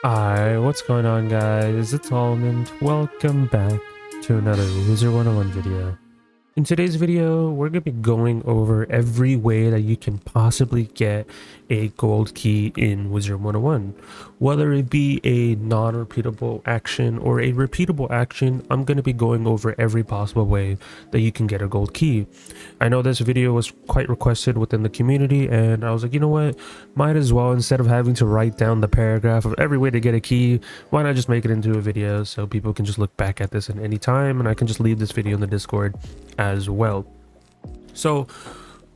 Hi, what's going on guys? It's Almond. Welcome back to another Wizard101 video. In today's video, we're going to be going over every way that you can possibly get a gold key in Wizard101. Whether it be a non-repeatable action or a repeatable action, I'm going to be going over every possible way that you can get a gold key. I know this video was quite requested within the community, and I was like, you know what, might as well, instead of having to write down the paragraph of every way to get a key, why not just make it into a video so people can just look back at this at any time, and I can just leave this video in the Discord as well. So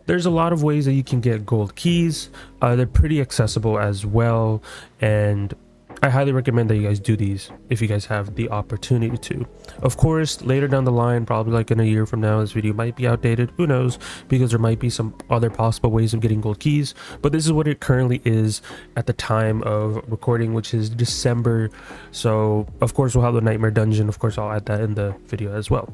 there's a lot of ways that you can get gold keys. They're pretty accessible as well, and I highly recommend that you guys do these if you guys have the opportunity to. Of course, later down the line, probably like in a year from now, this video might be outdated, who knows, because there might be some other possible ways of getting gold keys, but this is what it currently is at the time of recording, which is December. So of course we'll have the nightmare dungeon. Of course I'll add that in the video as well.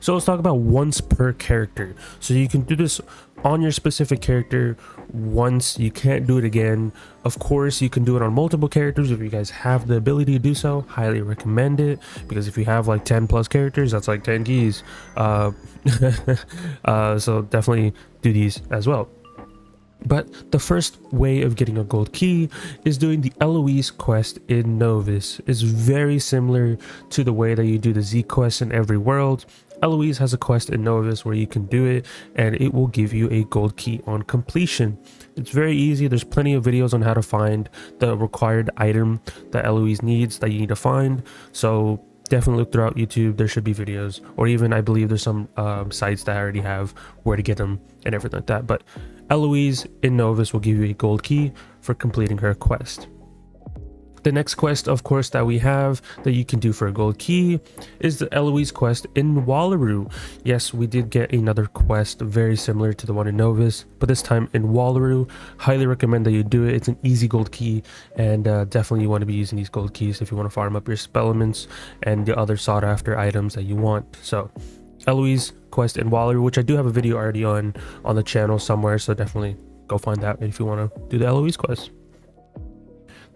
So let's talk about once per character. So you can do this on your specific character once. You can't do it again. Of course, you can do it on multiple characters if you guys have the ability to do so. Highly recommend it, because if you have like 10 plus characters, that's like 10 keys. So definitely do these as well. But the first way of getting a gold key is doing the Eloise quest in Novus. It's very similar to the way that you do the Z quest in every world. Eloise has a quest in Novus where you can do it, and it will give you a gold key on completion. It's very easy. There's plenty of videos on how to find the required item that Eloise needs that you need to find. So definitely look throughout YouTube. There should be videos, or even I believe there's some sites that already have where to get them and everything like that. But Eloise in Novus will give you a gold key for completing her quest. The next quest, of course, that we have that you can do for a gold key is the Eloise quest in Wallaroo. Yes, we did get another quest very similar to the one in Novus, but this time in Wallaroo. Highly recommend that you do it. It's an easy gold key, and definitely you want to be using these gold keys if you want to farm up your spell elements and the other sought after items that you want. So Eloise quest in Wallaroo, which I do have a video already on the channel somewhere, so definitely go find that if you want to do the Eloise quest.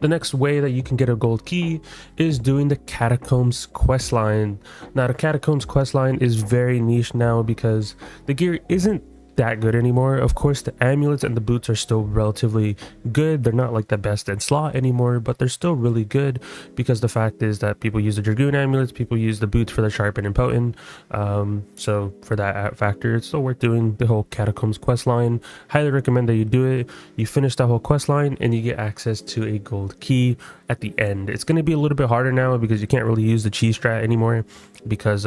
The next way that you can get a gold key is doing the Catacombs questline. Now the Catacombs questline is very niche now because the gear isn't that good anymore. Of course, the amulets and the boots are still relatively good. They're not like the best in slot anymore, but they're still really good, because the fact is that people use the Dragoon amulets, people use the boots for the sharpen and potent. So for that factor, it's still worth doing the whole Catacombs quest line. Highly recommend that you do it. You finish that whole quest line and you get access to a gold key at the end. It's going to be a little bit harder now because you can't really use the cheese strat anymore, because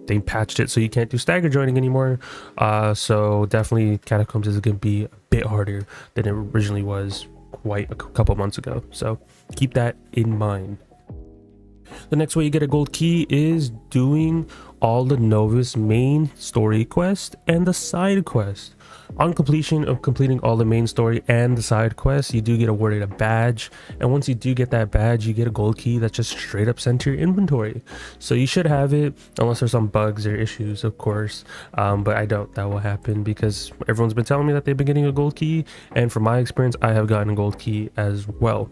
they patched it so you can't do stagger joining anymore. So definitely Catacombs is going to be a bit harder than it originally was quite a couple months ago, so keep that in mind. The next way you get a gold key is doing all the Novus main story quest and the side quest. On completion of completing all the main story and the side quests, you do get awarded a badge, and once you do get that badge, you get a gold key that's just straight up sent to your inventory. So you should have it, unless there's some bugs or issues, of course, but I doubt that will happen, because everyone's been telling me that they've been getting a gold key, and from my experience, I have gotten a gold key as well.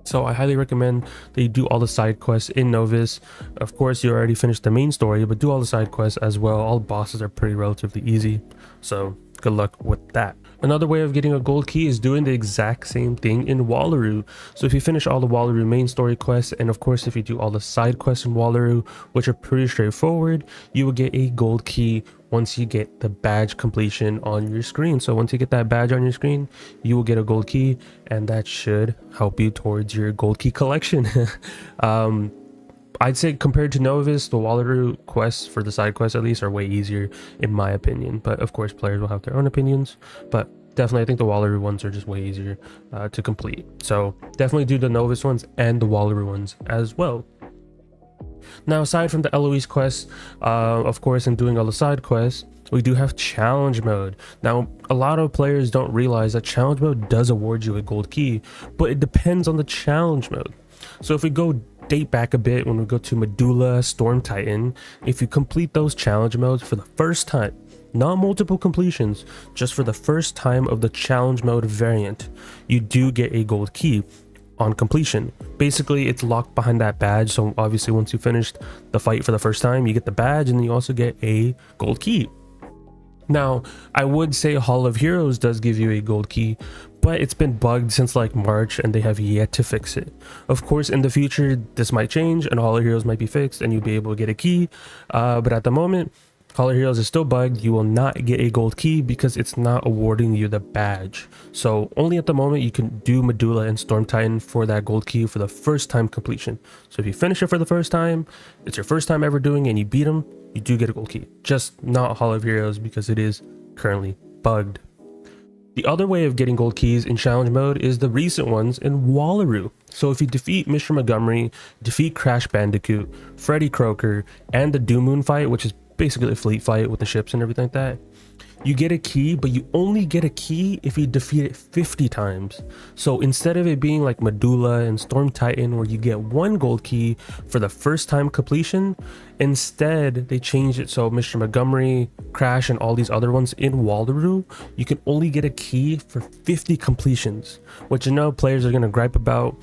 So I highly recommend that you do all the side quests in Novus. Of course, you already finished the main story, but do all the side quests as well. All bosses are pretty relatively easy, so good luck with that. Another way of getting a gold key is doing the exact same thing in Wallaroo. So if you finish all the Wallaroo main story quests, and of course if you do all the side quests in Wallaroo, which are pretty straightforward, you will get a gold key once you get the badge completion on your screen. So once you get that badge on your screen, you will get a gold key, and that should help you towards your gold key collection. I'd say compared to Novus, the Wallaroo quests, for the side quests at least, are way easier in my opinion, but of course players will have their own opinions. But definitely I think the Wallaroo ones are just way easier to complete, so definitely do the Novus ones and the Wallaroo ones as well. Now, aside from the Eloise quest, of course, in doing all the side quests, we do have challenge mode. Now, a lot of players don't realize that challenge mode does award you a gold key, but it depends on the challenge mode. So if we go date back a bit, when we go to Medulla, Storm Titan, if you complete those challenge modes for the first time, not multiple completions, just for the first time of the challenge mode variant, you do get a gold key. on completion. Basically, it's locked behind that badge, so obviously once you finished the fight for the first time, you get the badge and then you also get a gold key. Now, I would say Hall of Heroes does give you a gold key, but it's been bugged since like March and they have yet to fix it. Of course, in the future, this might change and Hall of Heroes might be fixed and you'll be able to get a key, but at the moment, Hall of Heroes is still bugged. You will not get a gold key because it's not awarding you the badge. So only at the moment you can do Medulla and Storm Titan for that gold key for the first time completion. So if you finish it for the first time, it's your first time ever doing it and you beat them, you do get a gold key. Just not Hall of Heroes because it is currently bugged. The other way of getting gold keys in challenge mode is the recent ones in Wallaroo. So if you defeat Mr. Montgomery, defeat Crash Bandicoot, Freddy Croker, and the Doom Moon fight, which is basically a fleet fight with the ships and everything like that, you get a key, but you only get a key if you defeat it 50 times. So instead of it being like Medulla and Storm Titan where you get one gold key for the first time completion, instead they changed it so Mr. Montgomery, Crash, and all these other ones in Wallaroo, you can only get a key for 50 completions, which I know players are going to gripe about,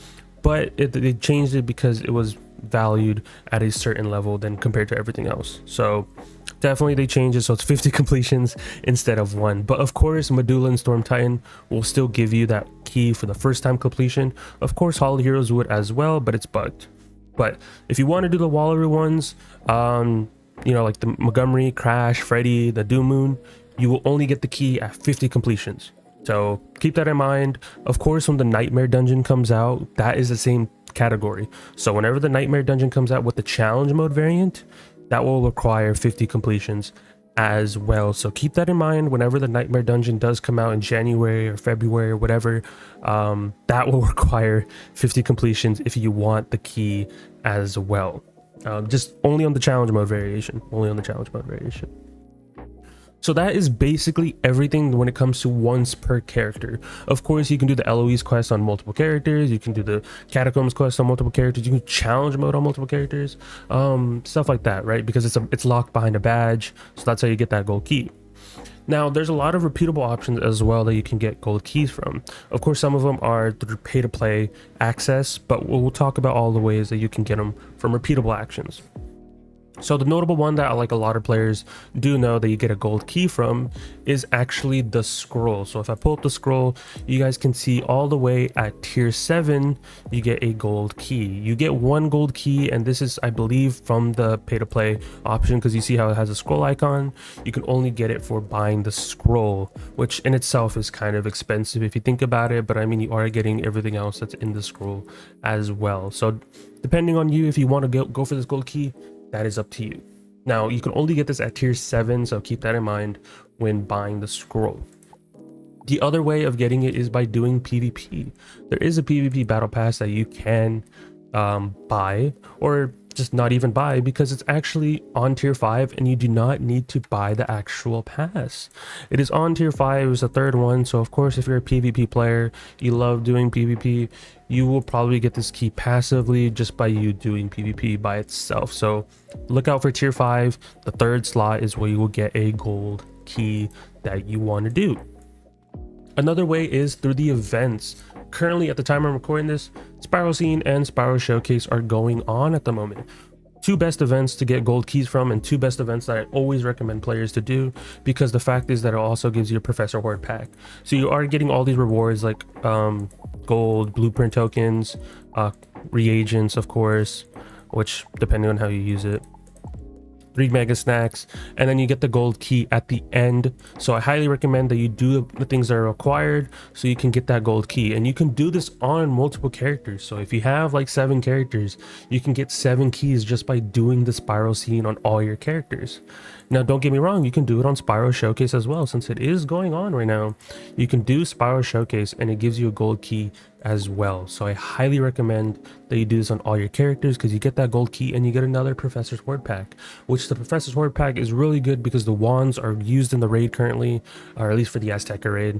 but they changed it because it was valued at a certain level than compared to everything else. So definitely they changed it so it's 50 completions instead of one. But of course, Medulla and Storm Titan will still give you that key for the first time completion. Of course, Hall of Heroes would as well, but it's bugged. But if you want to do the Wallaroo ones, you know, like the Montgomery, Crash, Freddy, the Doom Moon, you will only get the key at 50 completions. So keep that in mind. Of course, when the Nightmare Dungeon comes out, that is the same category. So whenever the Nightmare Dungeon comes out with the challenge mode variant, that will require 50 completions as well. So keep that in mind whenever the Nightmare Dungeon does come out in January or February or whatever. That will require 50 completions if you want the key as well. Just only on the challenge mode variation. Only on the challenge mode variation. So that is basically everything when it comes to once per character. Of course, you can do the Eloise quest on multiple characters. You can do the Catacombs quest on multiple characters. You can challenge mode on multiple characters. Stuff like that, right? Because it's locked behind a badge. So that's how you get that gold key. Now, there's a lot of repeatable options as well that you can get gold keys from. Of course, some of them are through pay-to-play access, but we'll talk about all the ways that you can get them from repeatable actions. So the notable one that like a lot of players do know that you get a gold key from is actually the scroll. So if I pull up the scroll, you guys can see all the way at tier 7, you get a gold key. You get one gold key, and this is, I believe, from the pay to play option, because you see how it has a scroll icon. You can only get it for buying the scroll, which in itself is kind of expensive if you think about it, but I mean, you are getting everything else that's in the scroll as well. So depending on you, if you want to go for this gold key, that is up to you. Now, you can only get this at tier 7, so keep that in mind when buying the scroll. The other way of getting it is by doing PvP. There is a PvP battle pass that you can buy, or just not even buy, because it's actually on tier 5 and you do not need to buy the actual pass. It is on tier 5, it's the third one, so of course if you're a PvP player, you love doing PvP, you will probably get this key passively just by you doing PvP by itself. So look out for tier 5. The third slot is where you will get a gold key that you want to do. Another way is through the events. Currently, at the time I'm recording this, Spiral Scene and Spiral Showcase are going on at the moment. Two best events to get gold keys from, and two best events that I always recommend players to do, because the fact is that it also gives you a Professor Horde pack. So you are getting all these rewards like gold, blueprint tokens, reagents, of course, which depending on how you use it, 3 mega snacks, and then you get the gold key at the end. So I highly recommend that you do the things that are required so you can get that gold key. And you can do this on multiple characters. So if you have like 7 characters, you can get 7 keys just by doing the Spiral Scene on all your characters. Now, don't get me wrong, you can do it on Spiral Showcase as well, since it is going on right now. You can do Spiral Showcase and it gives you a gold key as well. So I highly recommend that you do this on all your characters, because you get that gold key and you get another Professor's Horde pack, which the Professor's Horde pack is really good because the wands are used in the raid currently, or at least for the Azteca raid.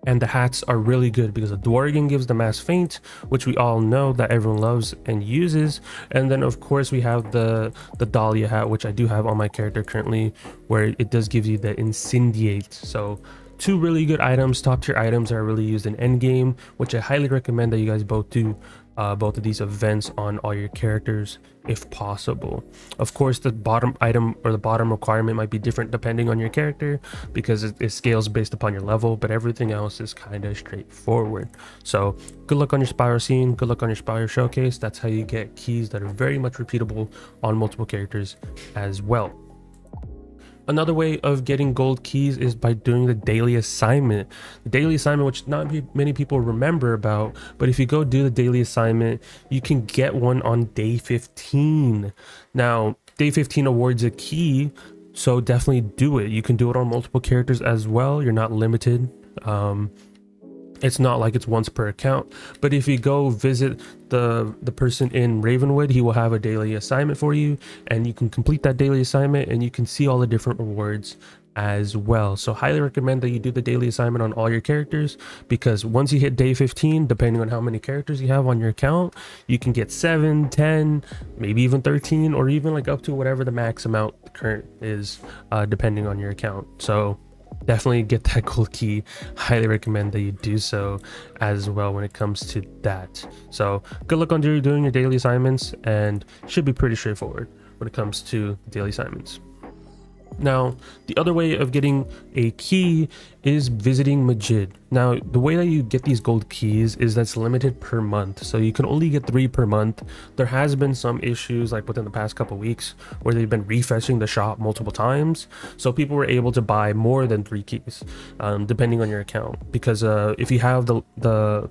And the hats are really good because the Dworgen gives the Mass Feint, which we all know that everyone loves and uses. And then of course we have the Dahlia hat, which I do have on my character currently, where it does give you the Incendiate. So two really good items, top tier items that are really used in endgame, which I highly recommend that you guys both do both of these events on all your characters if possible. Of course, the bottom item or the bottom requirement might be different depending on your character because it scales based upon your level, but everything else is kind of straightforward. So good luck on your Spire scene, good luck on your Spire showcase. That's how you get keys that are very much repeatable on multiple characters as well. Another way of getting gold keys is by doing the daily assignment. The daily assignment, which not many people remember about, but if you go do the daily assignment, you can get one on day 15. Now, day 15 awards a key, so definitely do it. You can do it on multiple characters as well. You're not limited. It's not like it's once per account, but if you go visit the person in Ravenwood, he will have a daily assignment for you, and you can complete that daily assignment and you can see all the different rewards as well. So highly recommend that you do the daily assignment on all your characters, because once you hit day 15, depending on how many characters you have on your account, you can get 7, 10, maybe even 13, or even like up to whatever the max amount current is, depending on your account. So definitely get that gold key. Highly recommend that you do so as well when it comes to that. So good luck on doing your daily assignments, and should be pretty straightforward when it comes to daily assignments. Now, the other way of getting a key is visiting Majid. Now, the way that you get these gold keys is that's limited per month. So you can only get 3 per month. There has been some issues like within the past couple weeks where they've been refreshing the shop multiple times. So people were able to buy more than 3 keys, depending on your account. Because if you have the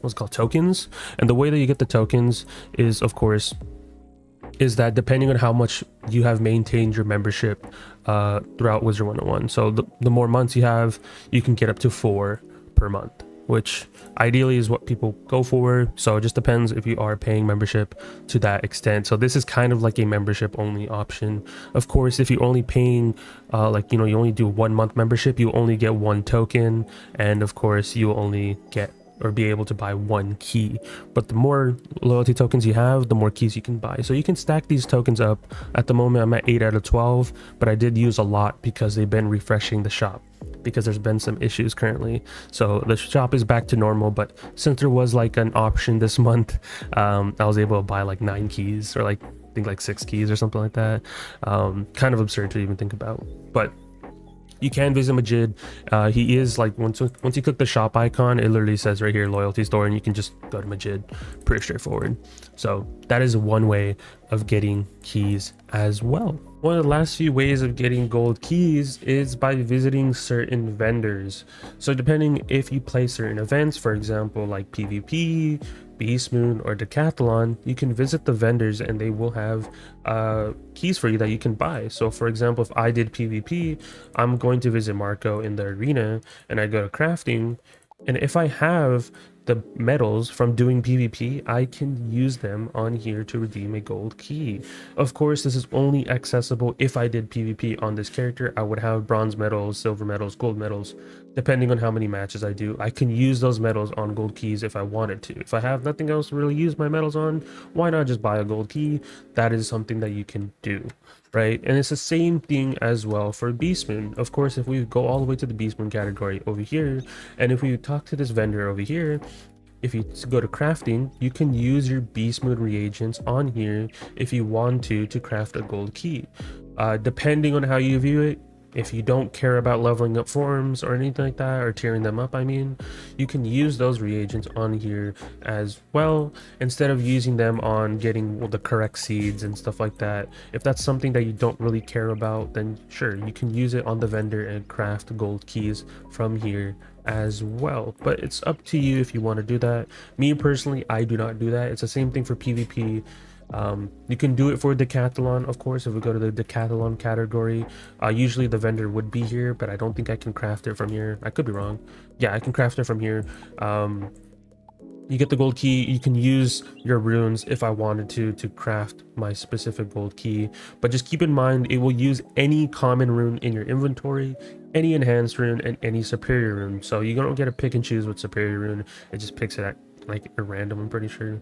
what's called tokens, and the way that you get the tokens is, of course, is that depending on how much you have maintained your membership throughout Wizard101. So the more months you have, you can get up to 4 per month, which ideally is what people go for. So it just depends if you are paying membership to that extent. So this is kind of like a membership only option. Of course, if you're only paying like, you only do 1 month membership, you only get 1 token, and of course you will only get or be able to buy 1 key. But the more loyalty tokens you have, the more keys you can buy. So you can stack these tokens up. At the moment I'm at 8 out of 12, but I did use a lot because they've been refreshing the shop, because there's been some issues currently. So the shop is back to normal, but since there was like an option this month, I was able to buy like 9 keys, or like I think like 6 keys or something like that. Kind of absurd to even think about, but you can visit Majid. He is like, once you click the shop icon, it literally says right here loyalty store, and you can just go to Majid. Pretty straightforward. So that is one way of getting keys as well. One of the last few ways of getting gold keys is by visiting certain vendors. So depending if you play certain events, for example like PvP, Beast Moon, or Decathlon, you can visit the vendors and they will have keys for you that you can buy. So for example, if I did PvP, I'm going to visit Marco in the arena, and I go to crafting, and if I have the medals from doing PvP, I can use them on here to redeem a gold key. Of course, this is only accessible if I did PvP on this character. I would have bronze medals, silver medals, gold medals, depending on how many matches I do. I can use those medals on gold keys if I wanted to. If I have nothing else to really use my medals on, why not just buy a gold key? That is something that you can do, right? And it's the same thing as well for Beast Moon. Of course, if we go all the way to the Beast Moon category over here, and if we talk to this vendor over here, if you go to crafting, you can use your Beast Moon reagents on here if you want to craft a gold key. Depending on how you view it, if you don't care about leveling up forms or anything like that, or tearing them up, I mean, you can use those reagents on here as well, instead of using them on getting the correct seeds and stuff like that. If that's something that you don't really care about, then sure, you can use it on the vendor and craft gold keys from here as well. But it's up to you if you want to do that. Me personally, I do not do that. It's the same thing for PvP. You can do it for Decathlon, of course. If we go to the Decathlon category, usually the vendor would be here, but I don't think I can craft it from here. I could be wrong. Yeah, I can craft it from here. You get the gold key. You can use your runes if I wanted to craft my specific gold key, but just keep in mind it will use any common rune in your inventory, any enhanced rune, and any superior rune. So you don't get to pick and choose with superior rune. It just picks it at like random, I'm pretty sure.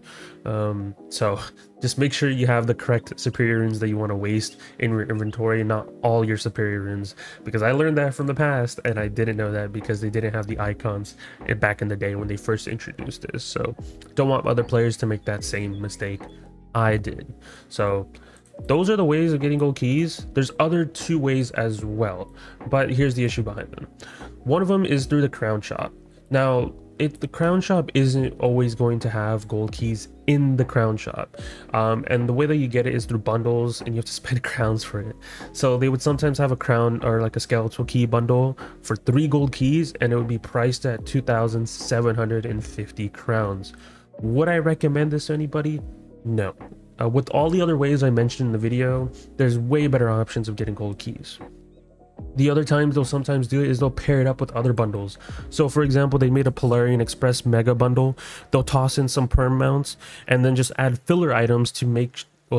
So just make sure you have the correct superior runes that you want to waste in your inventory, not all your superior runes, because I learned that from the past and I didn't know that because they didn't have the icons back in the day when they first introduced this. So don't want other players to make that same mistake I did. So those are the ways of getting gold keys. There's other 2 ways as well, but here's the issue behind them. One of them is through the crown shop. Now, the crown shop isn't always going to have gold keys in the crown shop, and the way that you get it is through bundles, and you have to spend crowns for it. So they would sometimes have a crown or like a skeletal key bundle for 3 gold keys, and it would be priced at 2,750 crowns. Would I recommend this to anybody? No. With all the other ways I mentioned in the video, there's way better options of getting gold keys. The other times they'll sometimes do it is they'll pair it up with other bundles. So for example, they made a Polarian Express mega bundle. They'll toss in some perm mounts and then just add filler items to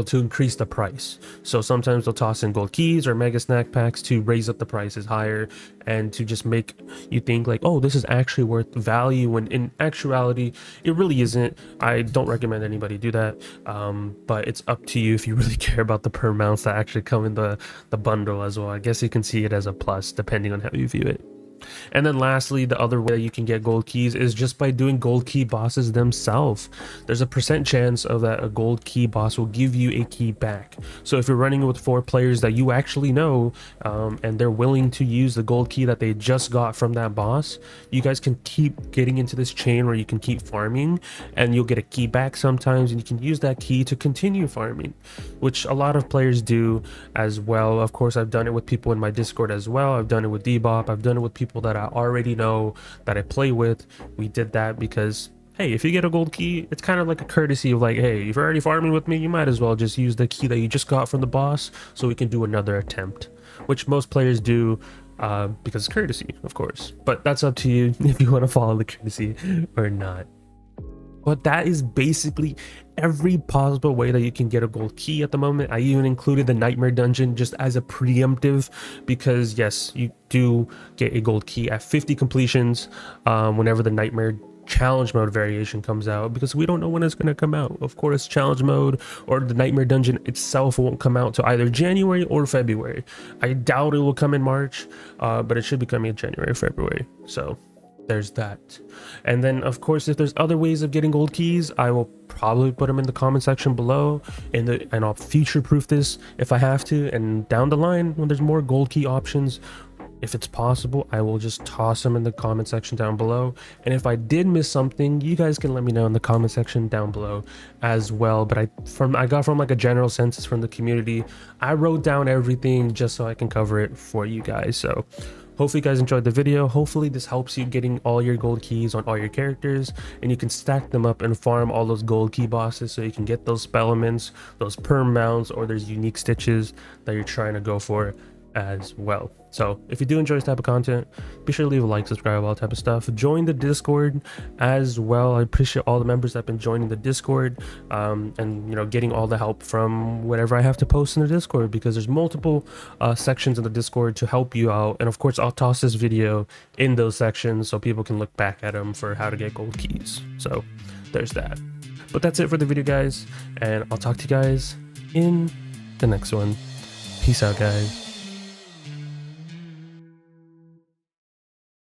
to increase the price. So sometimes they'll toss in gold keys or mega snack packs to raise up the prices higher and to just make you think like, oh, this is actually worth value, when in actuality it really isn't. I don't recommend anybody do that, but it's up to you if you really care about the perm mounts that actually come in the bundle as well. I guess you can see it as a plus depending on how you view it. And then lastly, the other way that you can get gold keys is just by doing gold key bosses themselves. There's a percent chance of that a gold key boss will give you a key back. So if you're running with 4 players that you actually know, and they're willing to use the gold key that they just got from that boss, you guys can keep getting into this chain where you can keep farming and you'll get a key back sometimes, and you can use that key to continue farming, which a lot of players do as well. Of course, I've done it with people in my Discord as well. I've done it with Dbop. I've done it with people that I already know, that I play with. We did that because, hey, if you get a gold key, it's kind of like a courtesy of like, hey, if you're already farming with me, you might as well just use the key that you just got from the boss so we can do another attempt, which most players do because it's courtesy, of course. But that's up to you if you want to follow the courtesy or not. But that is basically every possible way that you can get a gold key at the moment. I even included the nightmare dungeon just as a preemptive, because yes, you do get a gold key at 50 completions whenever the nightmare challenge mode variation comes out, because we don't know when it's going to come out. Of course, challenge mode or the nightmare dungeon itself won't come out till either January or February. I doubt it will come in March, but it should be coming in January or February. So there's that. And then of course, if there's other ways of getting gold keys, I will probably put them in the comment section below, and I'll future proof this if I have to, and down the line when there's more gold key options, if it's possible, I will just toss them in the comment section down below. And if I did miss something, you guys can let me know in the comment section down below as well. But I got from like a general census from the community, I wrote down everything just so I can cover it for you guys. So hopefully you guys enjoyed the video. Hopefully this helps you getting all your gold keys on all your characters, and you can stack them up and farm all those gold key bosses so you can get those spellaments, those perm mounts, or there's unique stitches that you're trying to go for as well. So if you do enjoy this type of content, be sure to leave a like, subscribe, all that type of stuff. Join the Discord as well. I appreciate all the members that have been joining the Discord, and getting all the help from whatever I have to post in the Discord, because there's multiple sections in the Discord to help you out. And of course, I'll toss this video in those sections so people can look back at them for how to get gold keys. So there's that. But that's it for the video, guys, and I'll talk to you guys in the next one. Peace out, guys.